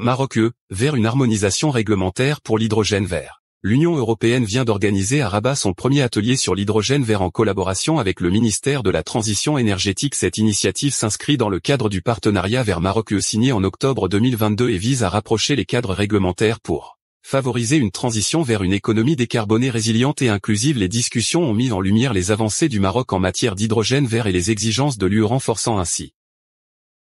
Maroc vers une harmonisation réglementaire pour l'hydrogène vert. L'Union européenne vient d'organiser à Rabat son premier atelier sur l'hydrogène vert en collaboration avec le ministère de la Transition énergétique. Cette initiative s'inscrit dans le cadre du partenariat vers Maroc signé en octobre 2022 et vise à rapprocher les cadres réglementaires pour favoriser une transition vers une économie décarbonée résiliente et inclusive. Les discussions ont mis en lumière les avancées du Maroc en matière d'hydrogène vert et les exigences de l'UE, renforçant ainsi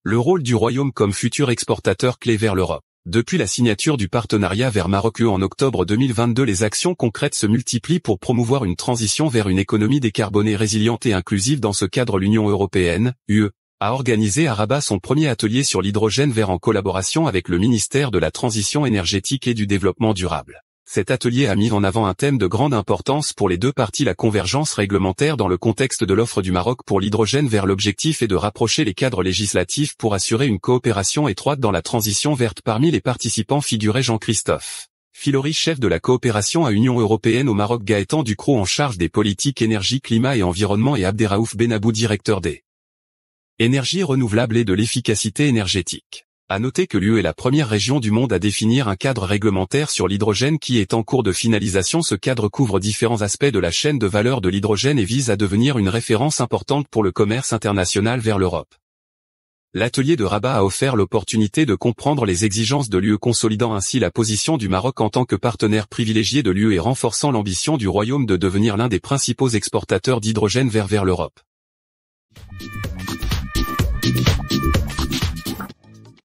le rôle du Royaume comme futur exportateur clé vers l'Europe. Depuis la signature du partenariat vers Maroc en octobre 2022, les actions concrètes se multiplient pour promouvoir une transition vers une économie décarbonée résiliente et inclusive. Dans ce cadre, l'Union européenne, UE, a organisé à Rabat son premier atelier sur l'hydrogène vert en collaboration avec le ministère de la Transition énergétique et du Développement durable. Cet atelier a mis en avant un thème de grande importance pour les deux parties, la convergence réglementaire dans le contexte de l'offre du Maroc pour l'hydrogène vert. L'objectif est de rapprocher les cadres législatifs pour assurer une coopération étroite dans la transition verte. Parmi les participants figurait Jean-Christophe Filori, chef de la coopération à Union européenne au Maroc, Gaëtan Ducrot en charge des politiques énergie, climat et environnement et Abderraouf Benabou, directeur des énergies renouvelables et de l'efficacité énergétique. À noter que l'UE est la première région du monde à définir un cadre réglementaire sur l'hydrogène qui est en cours de finalisation. Ce cadre couvre différents aspects de la chaîne de valeur de l'hydrogène et vise à devenir une référence importante pour le commerce international vers l'Europe. L'atelier de Rabat a offert l'opportunité de comprendre les exigences de l'UE, consolidant ainsi la position du Maroc en tant que partenaire privilégié de l'UE et renforçant l'ambition du Royaume de devenir l'un des principaux exportateurs d'hydrogène vert vers l'Europe.